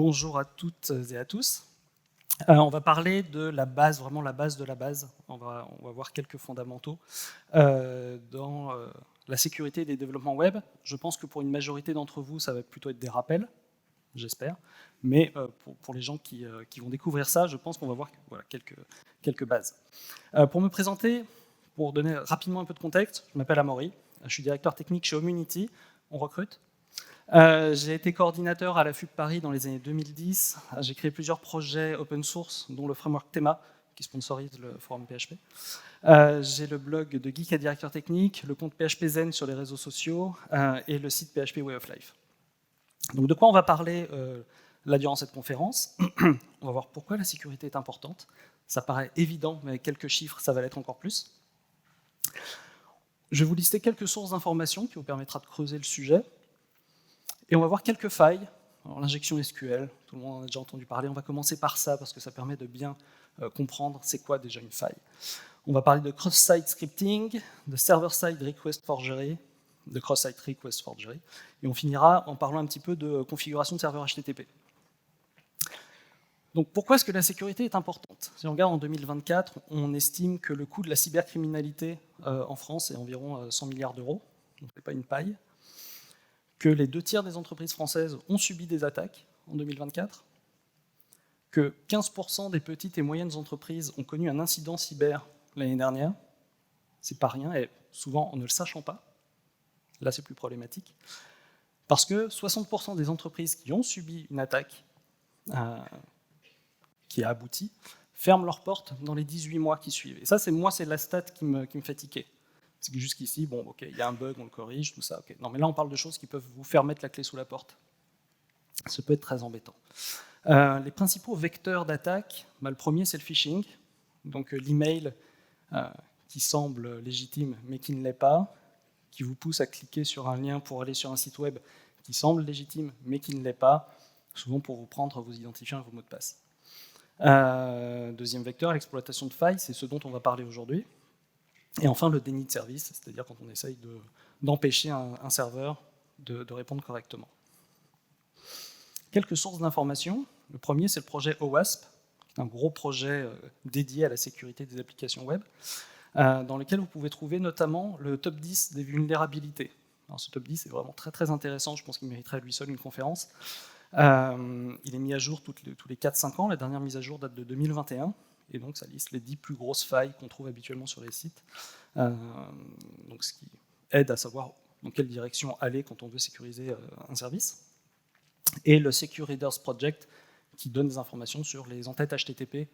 Bonjour à toutes et à tous. On va parler de la base, vraiment la base de la base. On va voir quelques fondamentaux dans la sécurité des développements web. Je pense que pour une majorité d'entre vous, ça va plutôt être des rappels, j'espère. Mais pour les gens qui vont découvrir ça, je pense qu'on va voir voilà, quelques bases. Pour me présenter, pour donner rapidement un peu de contexte, je m'appelle Amaury, je suis directeur technique chez Homunity, on recrute. J'ai été coordinateur à la FUP Paris dans les années 2010. J'ai créé plusieurs projets open source, dont le framework Thema, qui sponsorise le forum PHP. J'ai le blog de Geek à directeur technique, le compte PHP Zen sur les réseaux sociaux et le site PHP Way of Life. Donc de quoi on va parler là durant cette conférence? On va voir pourquoi la sécurité est importante. Ça paraît évident, mais avec quelques chiffres, ça va l'être encore plus. Je vais vous lister quelques sources d'informations qui vous permettra de creuser le sujet. Et on va voir quelques failles. L'injection SQL, tout le monde en a déjà entendu parler. On va commencer par ça parce que ça permet de bien comprendre c'est quoi déjà une faille. On va parler de cross-site scripting, de server-side request forgery, de cross-site request forgery. Et on finira en parlant un petit peu de configuration de serveur HTTP. Donc pourquoi est-ce que la sécurité est importante? Si on regarde en 2024, on estime que le coût de la cybercriminalité en France est environ 100 milliards d'euros. Donc c'est pas une paille. Que les 2/3 des entreprises françaises ont subi des attaques en 2024, que 15% des petites et moyennes entreprises ont connu un incident cyber l'année dernière, c'est pas rien, et souvent en ne le sachant pas, là c'est plus problématique, parce que 60% des entreprises qui ont subi une attaque qui a abouti, ferment leurs portes dans les 18 mois qui suivent. Et ça, c'est la stat qui me fait tiquer. C'est que jusqu'ici, bon, ok, il y a un bug, on le corrige, tout ça, ok. Non, mais là, on parle de choses qui peuvent vous faire mettre la clé sous la porte. Ça peut être très embêtant. Les principaux vecteurs d'attaque, le premier, c'est le phishing. Donc l'email qui semble légitime, mais qui ne l'est pas, qui vous pousse à cliquer sur un lien pour aller sur un site web qui semble légitime, mais qui ne l'est pas, souvent pour vous prendre vos identifiants et vos mots de passe. Deuxième vecteur, l'exploitation de failles, c'est ce dont on va parler aujourd'hui. Et enfin, le déni de service, c'est-à-dire quand on essaye d'empêcher un serveur de répondre correctement. Quelques sources d'informations. Le premier, c'est le projet OWASP, un gros projet dédié à la sécurité des applications web, dans lequel vous pouvez trouver notamment le top 10 des vulnérabilités. Alors, ce top 10 est vraiment très, très intéressant, je pense qu'il mériterait à lui seul une conférence. Il est mis à jour tous les 4-5 ans, la dernière mise à jour date de 2021. Et donc ça liste les 10 plus grosses failles qu'on trouve habituellement sur les sites. Donc ce qui aide à savoir dans quelle direction aller quand on veut sécuriser un service. Et le Secure Readers Project, qui donne des informations sur les entêtes HTTP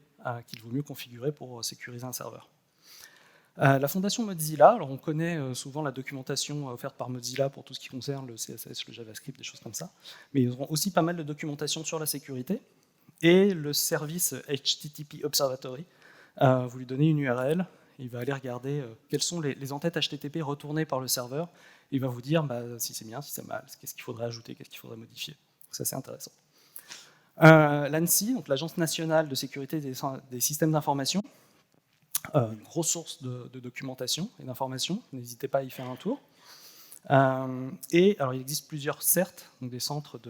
qu'il vaut mieux configurer pour sécuriser un serveur. La fondation Mozilla, alors on connaît souvent la documentation offerte par Mozilla pour tout ce qui concerne le CSS, le JavaScript, des choses comme ça, mais ils auront aussi pas mal de documentation sur la sécurité. Et le service HTTP Observatory, vous lui donnez une URL, il va aller regarder quelles sont les entêtes HTTP retournées par le serveur, et il va vous dire si c'est bien, si c'est mal, qu'est-ce qu'il faudrait ajouter, qu'est-ce qu'il faudrait modifier. Donc ça, c'est intéressant. L'ANSI, donc l'Agence nationale de sécurité des systèmes d'information, une grosse source de documentation et d'information, n'hésitez pas à y faire un tour. Et alors il existe plusieurs CERT, donc des centres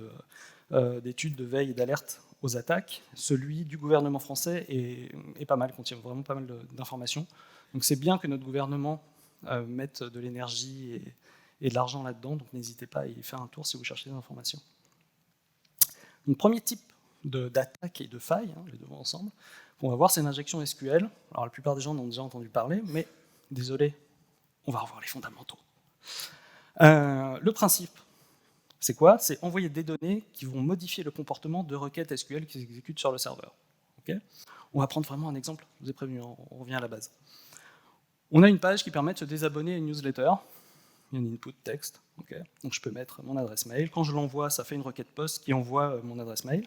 d'études de veille et d'alerte aux attaques. Celui du gouvernement français est pas mal, contient vraiment pas mal d'informations. Donc c'est bien que notre gouvernement mette de l'énergie et de l'argent là-dedans, donc n'hésitez pas à y faire un tour si vous cherchez des informations. Donc premier type d'attaque et de faille, les deux ensemble, qu'on va voir, c'est une injection SQL. Alors la plupart des gens en ont déjà entendu parler, mais désolé, on va revoir les fondamentaux. Le principe, c'est quoi? C'est envoyer des données qui vont modifier le comportement de requêtes SQL qui s'exécutent sur le serveur. Okay, on va prendre vraiment un exemple, je vous ai prévenu, on revient à la base. On a une page qui permet de se désabonner à une newsletter. Il y a un input texte. Okay, donc je peux mettre mon adresse mail. Quand je l'envoie, ça fait une requête post qui envoie mon adresse mail.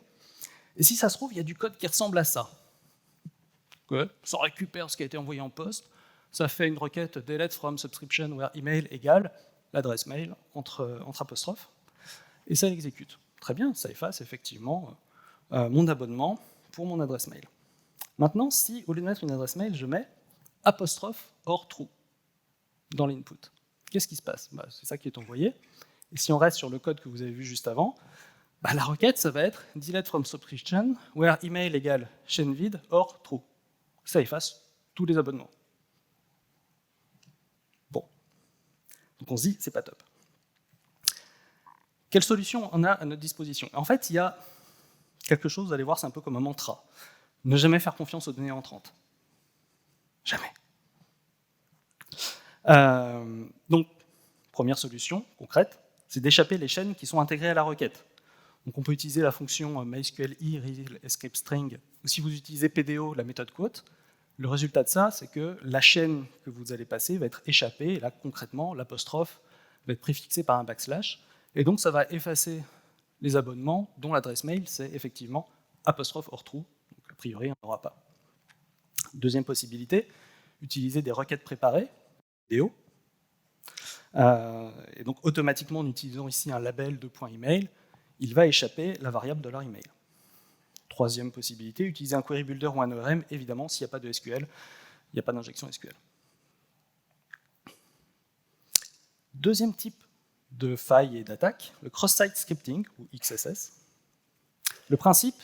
Et si ça se trouve, il y a du code qui ressemble à ça. Okay, ça récupère ce qui a été envoyé en post. Ça fait une requête delete from subscription where email égale l'adresse mail entre apostrophes. Et ça l'exécute. Très bien, ça efface effectivement mon abonnement pour mon adresse mail. Maintenant, si au lieu de mettre une adresse mail, je mets apostrophe or true dans l'input, qu'est-ce qui se passe? C'est ça qui est envoyé. Et si on reste sur le code que vous avez vu juste avant, La requête, ça va être delete from subscription where email égale chaîne vide or true. Ça efface tous les abonnements. Bon. Donc on se dit, c'est pas top. Quelle solution on a à notre disposition? En fait, il y a quelque chose, vous allez voir, c'est un peu comme un mantra. Ne jamais faire confiance aux données entrantes. Jamais. Donc, première solution concrète, c'est d'échapper les chaînes qui sont intégrées à la requête. Donc on peut utiliser la fonction MySQL real escape string, ou si vous utilisez PDO, la méthode quote, le résultat de ça, c'est que la chaîne que vous allez passer va être échappée, et là concrètement, l'apostrophe va être préfixée par un backslash, et donc ça va effacer les abonnements dont l'adresse mail, c'est effectivement apostrophe or true, donc a priori on n'aura pas. Deuxième possibilité, utiliser des requêtes préparées, PDO, et donc automatiquement en utilisant ici un label de .email, il va échapper la variable de leur email. Troisième possibilité, utiliser un query builder ou un ORM, évidemment, s'il n'y a pas de SQL, il n'y a pas d'injection SQL. Deuxième type de faille et d'attaque, le cross-site scripting, ou XSS. Le principe,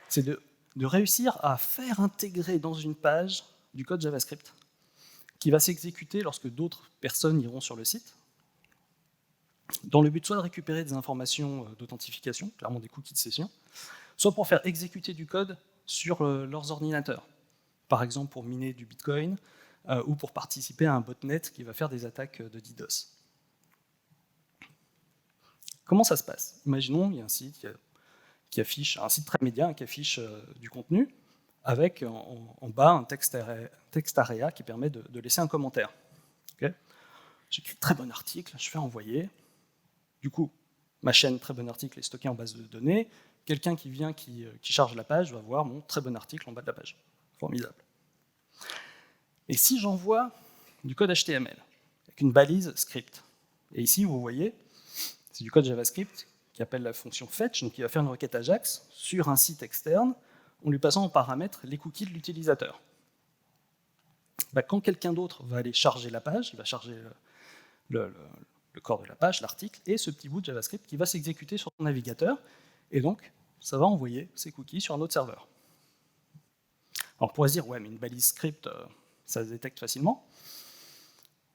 c'est de réussir à faire intégrer dans une page du code JavaScript qui va s'exécuter lorsque d'autres personnes iront sur le site, dans le but soit de récupérer des informations d'authentification, clairement des cookies de session, soit pour faire exécuter du code sur leurs ordinateurs, par exemple pour miner du Bitcoin ou pour participer à un botnet qui va faire des attaques de DDoS. Comment ça se passe? Imaginons il y a un site qui affiche, un site très média qui affiche du contenu avec en bas un texte area qui permet de laisser un commentaire. Okay, j'écris très bon article, je fais envoyer. Du coup, ma chaîne très bon article est stockée en base de données. Quelqu'un qui vient, qui charge la page, va voir mon très bon article en bas de la page. Formidable. Et si j'envoie du code HTML avec une balise script, et ici, vous voyez, c'est du code JavaScript qui appelle la fonction fetch, donc il va faire une requête AJAX sur un site externe en lui passant en paramètre les cookies de l'utilisateur. Quand quelqu'un d'autre va aller charger la page, il va charger le corps de la page, l'article, et ce petit bout de JavaScript qui va s'exécuter sur ton navigateur, et donc ça va envoyer ces cookies sur un autre serveur. Alors on pourrait se dire, ouais, mais une balise script, ça se détecte facilement.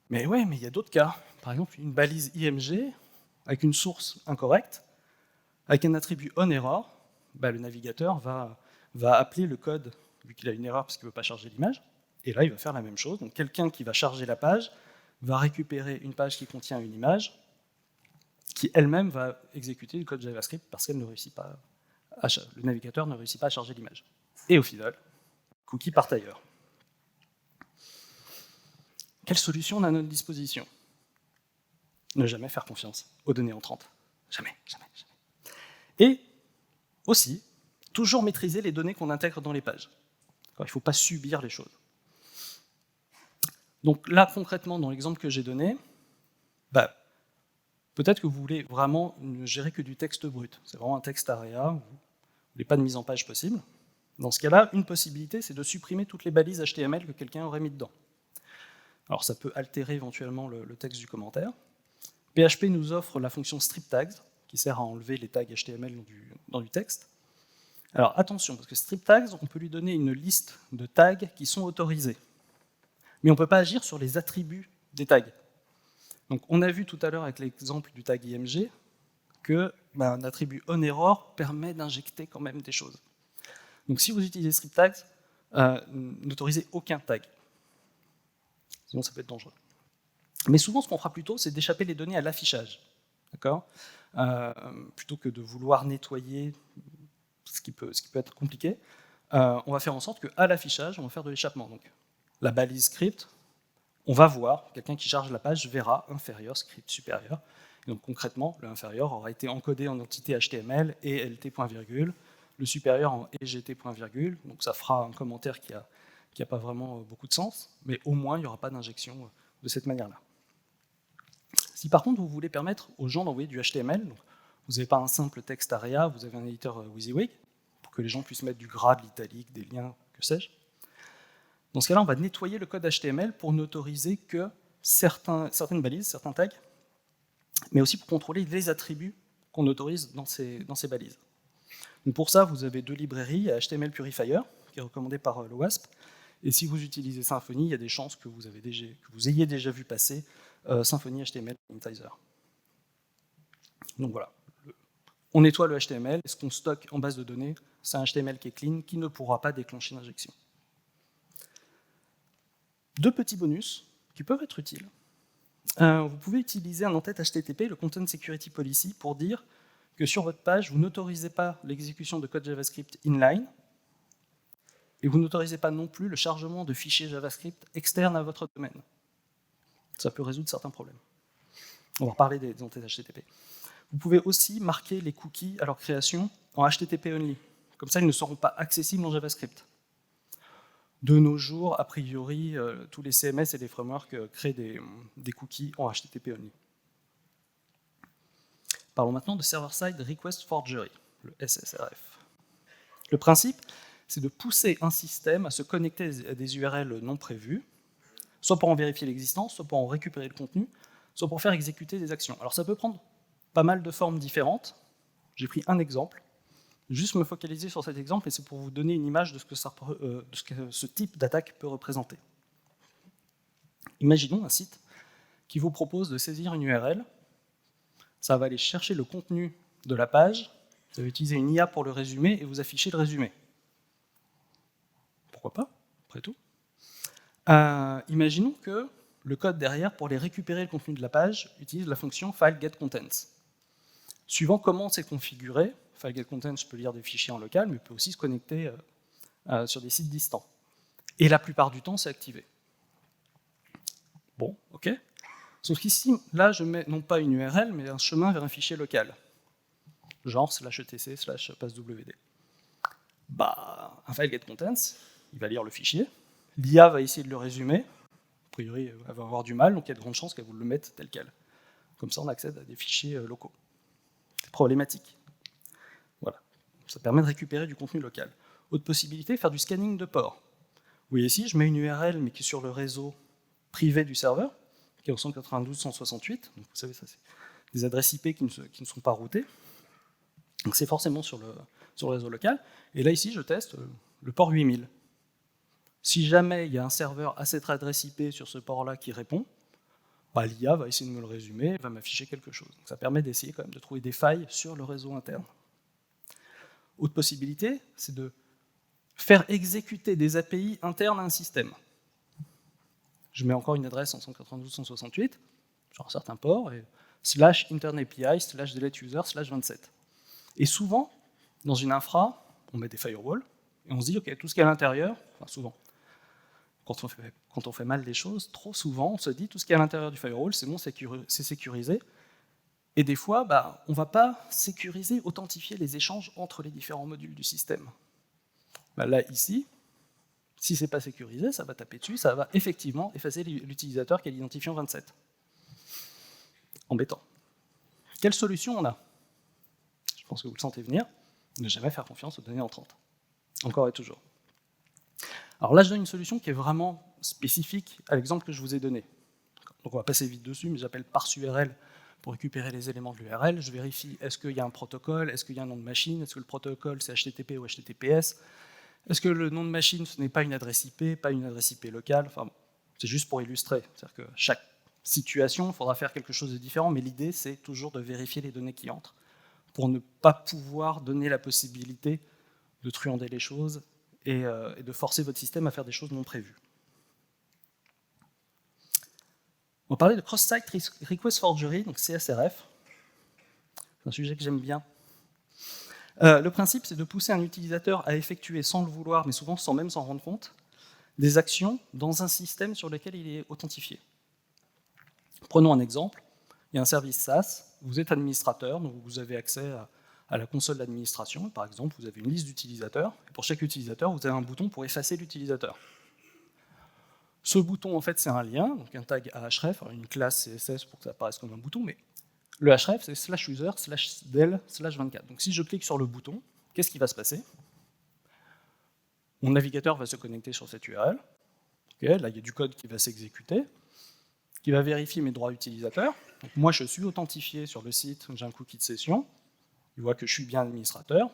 Mais ouais, mais il y a d'autres cas. Par exemple, une balise IMG avec une source incorrecte, avec un attribut onError, le navigateur va appeler le code, vu qu'il a une erreur parce qu'il ne veut pas charger l'image, et là il va faire la même chose. Donc quelqu'un qui va charger la page va récupérer une page qui contient une image, qui elle-même va exécuter le code JavaScript parce qu'elle ne réussit pas le navigateur ne réussit pas à charger l'image. Et au final, cookies partent ailleurs. Quelle solution on a à notre disposition? Ne jamais faire confiance aux données entrantes. Jamais, jamais, jamais. Et aussi, toujours maîtriser les données qu'on intègre dans les pages. Il ne faut pas subir les choses. Donc là, concrètement, dans l'exemple que j'ai donné, peut-être que vous voulez vraiment ne gérer que du texte brut. C'est vraiment un texte area, vous ne voulez pas de mise en page possible. Dans ce cas-là, une possibilité, c'est de supprimer toutes les balises HTML que quelqu'un aurait mis dedans. Alors ça peut altérer éventuellement le texte du commentaire. PHP nous offre la fonction strip tags, qui sert à enlever les tags HTML dans du texte. Alors attention, parce que strip tags, on peut lui donner une liste de tags qui sont autorisés. Mais on ne peut pas agir sur les attributs des tags. Donc on a vu tout à l'heure avec l'exemple du tag IMG que un attribut onError permet d'injecter quand même des choses. Donc si vous utilisez strip tags, n'autorisez aucun tag. Sinon ça peut être dangereux. Mais souvent ce qu'on fera plutôt, c'est d'échapper les données à l'affichage. D'accord ? Plutôt que de vouloir nettoyer, ce qui peut être compliqué, on va faire en sorte qu'à l'affichage, on va faire de l'échappement. Donc la balise script, on va voir, quelqu'un qui charge la page verra inférieur, script supérieur. Et donc concrètement, le inférieur aura été encodé en entité HTML et lt.virgule, le supérieur en EGT.virgule, donc ça fera un commentaire qui n'a pas vraiment beaucoup de sens, mais au moins il n'y aura pas d'injection de cette manière-là. Si par contre vous voulez permettre aux gens d'envoyer du HTML, donc vous n'avez pas un simple texte area, vous avez un éditeur WYSIWYG, pour que les gens puissent mettre du gras, de l'italique, des liens, que sais-je. Dans ce cas-là, on va nettoyer le code HTML pour n'autoriser que certaines balises, certains tags, mais aussi pour contrôler les attributs qu'on autorise dans ces balises. Donc pour ça, vous avez deux librairies, HTML Purifier, qui est recommandé par l'OWASP, et si vous utilisez Symfony, il y a des chances que vous ayez déjà vu passer Symfony HTML Sanitizer. Donc voilà, on nettoie le HTML, et ce qu'on stocke en base de données, c'est un HTML qui est clean, qui ne pourra pas déclencher l'injection. Deux petits bonus qui peuvent être utiles. Vous pouvez utiliser un en-tête HTTP, le Content Security Policy, pour dire que sur votre page, vous n'autorisez pas l'exécution de code JavaScript inline, et vous n'autorisez pas non plus le chargement de fichiers JavaScript externes à votre domaine. Ça peut résoudre certains problèmes. On va reparler des en-têtes HTTP. Vous pouvez aussi marquer les cookies à leur création en HTTP only. Comme ça, ils ne seront pas accessibles en JavaScript. De nos jours, a priori, tous les CMS et les frameworks créent des cookies en HTTP only. Parlons maintenant de Server-Side Request Forgery, le SSRF. Le principe, c'est de pousser un système à se connecter à des URL non prévues, soit pour en vérifier l'existence, soit pour en récupérer le contenu, soit pour faire exécuter des actions. Alors ça peut prendre pas mal de formes différentes. J'ai pris un exemple. Juste me focaliser sur cet exemple, et c'est pour vous donner une image de ce que ce type d'attaque peut représenter. Imaginons un site qui vous propose de saisir une URL. Ça va aller chercher le contenu de la page, ça va utiliser une IA pour le résumer et vous afficher le résumé. Pourquoi pas, après tout. Imaginons que le code derrière, pour aller récupérer le contenu de la page, utilise la fonction fileGetContents. Suivant comment c'est configuré, fileGetContents peut lire des fichiers en local, mais peut aussi se connecter sur des sites distants. Et la plupart du temps, c'est activé. Bon, ok. Sauf qu'ici, là, je mets non pas une URL, mais un chemin vers un fichier local. Genre /etc/passwd. Bah, un fileGetContents, il va lire le fichier. L'IA va essayer de le résumer. A priori, elle va avoir du mal, donc il y a de grandes chances qu'elle vous le mette tel quel. Comme ça, on accède à des fichiers locaux. C'est problématique. Voilà. Ça permet de récupérer du contenu local. Autre possibilité, faire du scanning de port. Vous voyez ici, je mets une URL, mais qui est sur le réseau privé du serveur, qui est au 192.168. Donc vous savez, ça, c'est des adresses IP qui ne sont pas routées. Donc c'est forcément sur le réseau local. Et là, ici, je teste le port 8000. Si jamais il y a un serveur à cette adresse IP sur ce port-là qui répond, bah, l'IA va essayer de me le résumer, va m'afficher quelque chose. Donc ça permet d'essayer quand même de trouver des failles sur le réseau interne. Autre possibilité, c'est de faire exécuter des API internes à un système. Je mets encore une adresse en 192.168 sur un certain port, et /intern_API/delete_user/27. Et souvent, dans une infra, on met des firewalls, et on se dit, ok, tout ce qui est à l'intérieur, enfin souvent, quand on fait mal les choses, trop souvent, on se dit, tout ce qui est à l'intérieur du firewall, c'est bon, c'est sécurisé. Et des fois, bah, on ne va pas sécuriser, authentifier les échanges entre les différents modules du système. Bah, là, ici, si ce n'est pas sécurisé, ça va taper dessus, ça va effectivement effacer l'utilisateur qui a l'identifiant 27. Embêtant. Quelle solution on a? Je pense que vous le sentez venir. Ne jamais faire confiance aux données entrantes. Encore et toujours. Alors là, je donne une solution qui est vraiment spécifique à l'exemple que je vous ai donné. Donc on va passer vite dessus, mais j'appelle parse URL pour récupérer les éléments de l'URL. Je vérifie, est-ce qu'il y a un protocole, est-ce qu'il y a un nom de machine, est-ce que le protocole c'est HTTP ou HTTPS, est-ce que le nom de machine ce n'est pas une adresse IP, pas une adresse IP locale, enfin bon, c'est juste pour illustrer. C'est-à-dire que chaque situation, il faudra faire quelque chose de différent, mais l'idée c'est toujours de vérifier les données qui entrent pour ne pas pouvoir donner la possibilité de truander les choses et de forcer votre système à faire des choses non prévues. On va parler de Cross-Site Request Forgery, donc CSRF. C'est un sujet que j'aime bien. Le principe, c'est de pousser un utilisateur à effectuer sans le vouloir, mais souvent sans même s'en rendre compte, des actions dans un système sur lequel il est authentifié. Prenons un exemple. Il y a un service SaaS, vous êtes administrateur, donc vous avez accès à la console d'administration. Par exemple, vous avez une liste d'utilisateurs. Pour chaque utilisateur, vous avez un bouton pour effacer l'utilisateur. Ce bouton, en fait, c'est un lien, donc un tag à href, une classe CSS pour que ça apparaisse comme un bouton, mais le href, c'est /user/del/24. Donc si je clique sur le bouton, qu'est-ce qui va se passer? Mon navigateur va se connecter sur cette URL. Okay, là, il y a du code qui va s'exécuter, qui va vérifier mes droits utilisateurs. Donc, moi, je suis authentifié sur le site, j'ai un cookie de session. il voit que je suis bien administrateur,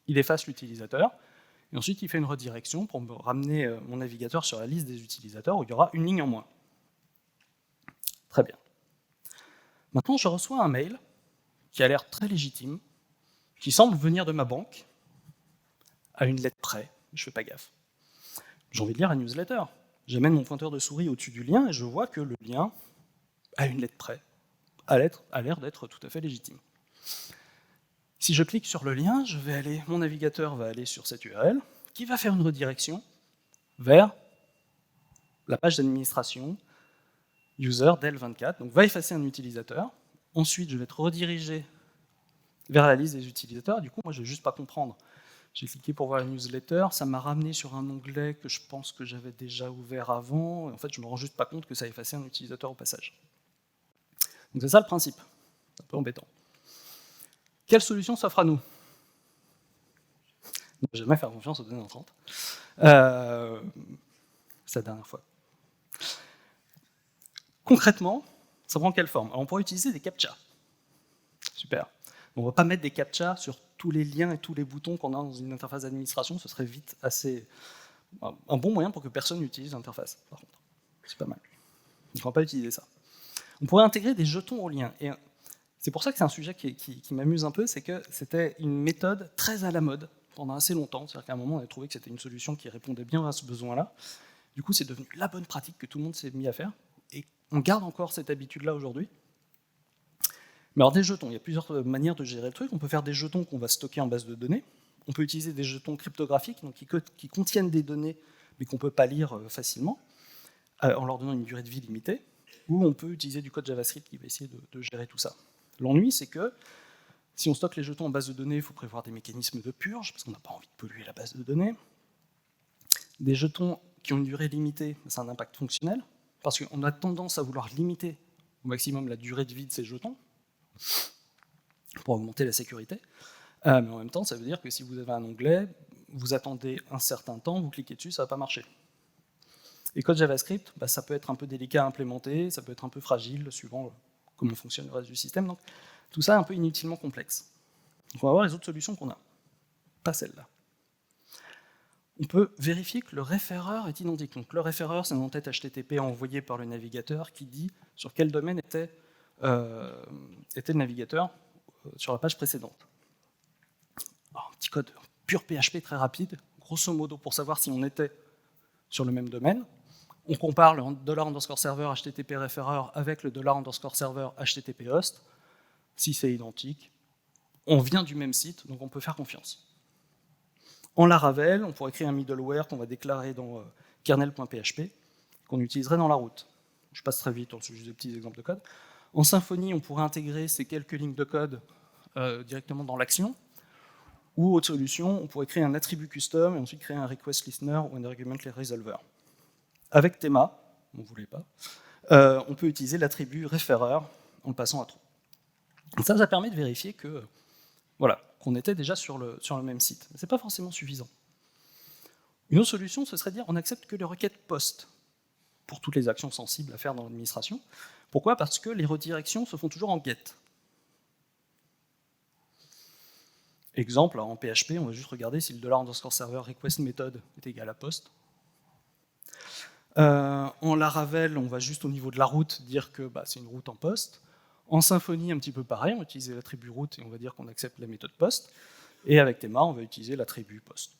il efface l'utilisateur, et ensuite il fait une redirection pour me ramener mon navigateur sur la liste des utilisateurs où il y aura une ligne en moins. Très bien. Maintenant, je reçois un mail qui a l'air très légitime, qui semble venir de ma banque, à une lettre près, je ne fais pas gaffe. J'ai envie de lire la newsletter. J'amène mon pointeur de souris au-dessus du lien et je vois que le lien, à une lettre près, a l'air d'être tout à fait légitime. Si je clique sur le lien, mon navigateur va aller sur cette URL, qui va faire une redirection vers la page d'administration user del24, donc va effacer un utilisateur. Ensuite, je vais être redirigé vers la liste des utilisateurs. Du coup, moi, je ne vais juste pas comprendre. J'ai cliqué pour voir la newsletter, ça m'a ramené sur un onglet que je pense que j'avais déjà ouvert avant. En fait, je ne me rends juste pas compte que ça a effacé un utilisateur au passage. Donc c'est ça le principe. C'est un peu embêtant. Quelle solution s'offre à nous? Ne jamais faire confiance aux données entrantes. C'est la dernière fois. Concrètement, ça prend quelle forme? Alors, on pourrait utiliser des captchas. Super. On ne va pas mettre des captchas sur tous les liens et tous les boutons qu'on a dans une interface d'administration, ce serait vite assez un bon moyen pour que personne n'utilise l'interface, par contre. C'est pas mal. On ne va pas utiliser ça. On pourrait intégrer des jetons au lien. Et c'est pour ça que c'est un sujet qui m'amuse un peu, c'est que c'était une méthode très à la mode pendant assez longtemps. C'est-à-dire qu'à un moment, on a trouvé que c'était une solution qui répondait bien à ce besoin-là. Du coup, c'est devenu la bonne pratique que tout le monde s'est mis à faire. Et on garde encore cette habitude-là aujourd'hui. Mais alors des jetons, il y a plusieurs manières de gérer le truc. On peut faire des jetons qu'on va stocker en base de données. On peut utiliser des jetons cryptographiques, donc qui contiennent des données, mais qu'on ne peut pas lire facilement, en leur donnant une durée de vie limitée. Ou on peut utiliser du code JavaScript qui va essayer de gérer tout ça. L'ennui, c'est que si on stocke les jetons en base de données, il faut prévoir des mécanismes de purge, parce qu'on n'a pas envie de polluer la base de données. Des jetons qui ont une durée limitée, ça a un impact fonctionnel, parce qu'on a tendance à vouloir limiter au maximum la durée de vie de ces jetons, pour augmenter la sécurité. Mais en même temps, ça veut dire que si vous avez un onglet, vous attendez un certain temps, vous cliquez dessus, ça ne va pas marcher. Et code JavaScript, ça peut être un peu délicat à implémenter, ça peut être un peu fragile, suivant comment fonctionne le reste du système. Donc, tout ça est un peu inutilement complexe. Donc, on va voir les autres solutions qu'on a, pas celle-là. On peut vérifier que le référeur est identique. Donc, le référeur, c'est une entête HTTP envoyée par le navigateur qui dit sur quel domaine était le navigateur sur la page précédente. Alors, un petit code pur PHP très rapide, grosso modo pour savoir si on était sur le même domaine. On compare le $_server HTTP référeur avec le $_server HTTP host. Si c'est identique, on vient du même site, donc on peut faire confiance. En Laravel, on pourrait créer un middleware qu'on va déclarer dans kernel.php, qu'on utiliserait dans la route. Je passe très vite, c'est juste des petits exemples de code. En Symfony, on pourrait intégrer ces quelques lignes de code directement dans l'action. Ou autre solution, on pourrait créer un attribut custom et ensuite créer un request listener ou un argument resolver. Avec Thema, on ne voulait pas, on peut utiliser l'attribut référeur en le passant à true. Ça permet de vérifier que, voilà, qu'on était déjà sur le même site. Ce n'est pas forcément suffisant. Une autre solution, ce serait de dire on accepte que les requêtes POST pour toutes les actions sensibles à faire dans l'administration. Pourquoi? Parce que les redirections se font toujours en GET. Exemple, en PHP, on va juste regarder si le $_server request method est égal à POST. En Laravel, on va juste au niveau de la route dire que c'est une route en POST. En Symfony, un petit peu pareil, on va utiliser l'attribut route et on va dire qu'on accepte la méthode POST. Et avec Thema, on va utiliser l'attribut POST.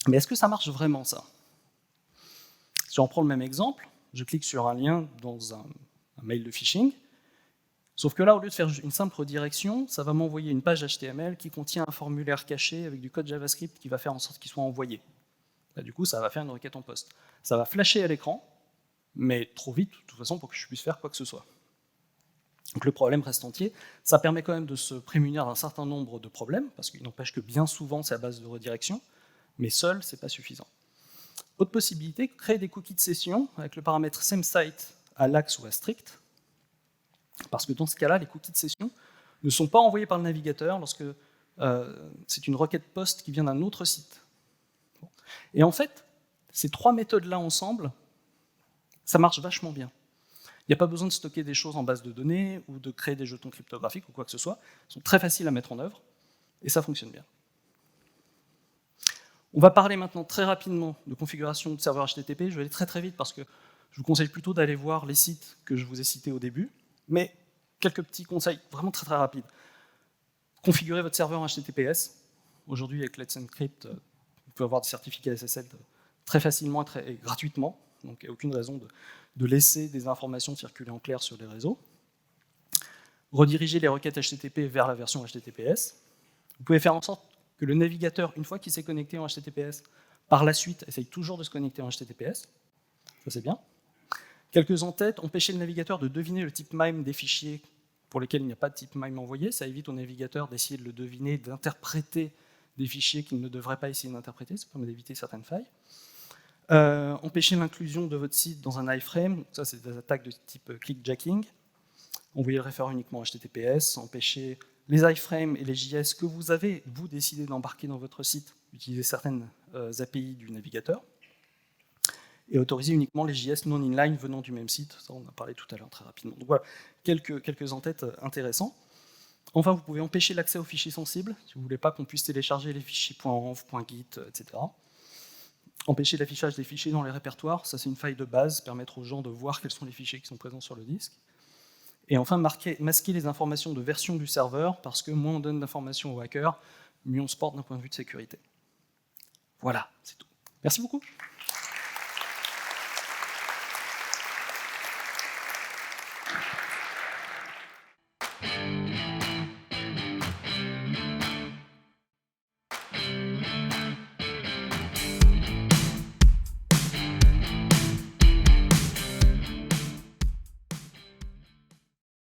Mais est-ce que ça marche vraiment, ça? Si on prend le même exemple, je clique sur un lien dans un mail de phishing, sauf que là, au lieu de faire une simple redirection, ça va m'envoyer une page HTML qui contient un formulaire caché avec du code JavaScript qui va faire en sorte qu'il soit envoyé. Du coup, ça va faire une requête en post. Ça va flasher à l'écran, mais trop vite, de toute façon, pour que je puisse faire quoi que ce soit. Donc le problème reste entier. Ça permet quand même de se prémunir d'un certain nombre de problèmes, parce qu'il n'empêche que bien souvent, c'est à base de redirection, mais seul, c'est pas suffisant. Autre possibilité, créer des cookies de session avec le paramètre SameSite à lax ou à strict, parce que dans ce cas-là, les cookies de session ne sont pas envoyés par le navigateur lorsque c'est une requête POST qui vient d'un autre site. Et en fait, ces trois méthodes-là ensemble, ça marche vachement bien. Il n'y a pas besoin de stocker des choses en base de données ou de créer des jetons cryptographiques ou quoi que ce soit. Ils sont très faciles à mettre en œuvre et ça fonctionne bien. On va parler maintenant très rapidement de configuration de serveur HTTP. Je vais aller très très vite parce que je vous conseille plutôt d'aller voir les sites que je vous ai cités au début, mais quelques petits conseils vraiment très très rapides. Configurez votre serveur HTTPS. Aujourd'hui, avec Let's Encrypt, vous pouvez avoir des certificats SSL très facilement et gratuitement, donc il n'y a aucune raison de laisser des informations circuler en clair sur les réseaux. Rediriger les requêtes HTTP vers la version HTTPS. Vous pouvez faire en sorte que le navigateur, une fois qu'il s'est connecté en HTTPS, par la suite, essaye toujours de se connecter en HTTPS. Ça, c'est bien. Quelques en-têtes, empêcher le navigateur de deviner le type MIME des fichiers pour lesquels il n'y a pas de type MIME envoyé. Ça évite au navigateur d'essayer de le deviner, d'interpréter des fichiers qu'il ne devrait pas essayer d'interpréter. Ça permet d'éviter certaines failles. Empêcher l'inclusion de votre site dans un iframe. Ça, c'est des attaques de type clickjacking. Envoyer le référent uniquement en HTTPS. Empêcher les iframes et les JS que vous avez, vous, décidé d'embarquer dans votre site, utiliser certaines API du navigateur. Et autoriser uniquement les JS non inline venant du même site. Ça, on en a parlé tout à l'heure très rapidement. Donc voilà, quelques en-têtes intéressants. Enfin, vous pouvez empêcher l'accès aux fichiers sensibles, si vous ne voulez pas qu'on puisse télécharger les fichiers .env, .git, etc. Empêcher l'affichage des fichiers dans les répertoires, ça c'est une faille de base, permettre aux gens de voir quels sont les fichiers qui sont présents sur le disque. Et enfin, masquer les informations de version du serveur, parce que moins on donne d'informations aux hackers, mieux on se porte d'un point de vue de sécurité. Voilà, c'est tout. Merci beaucoup.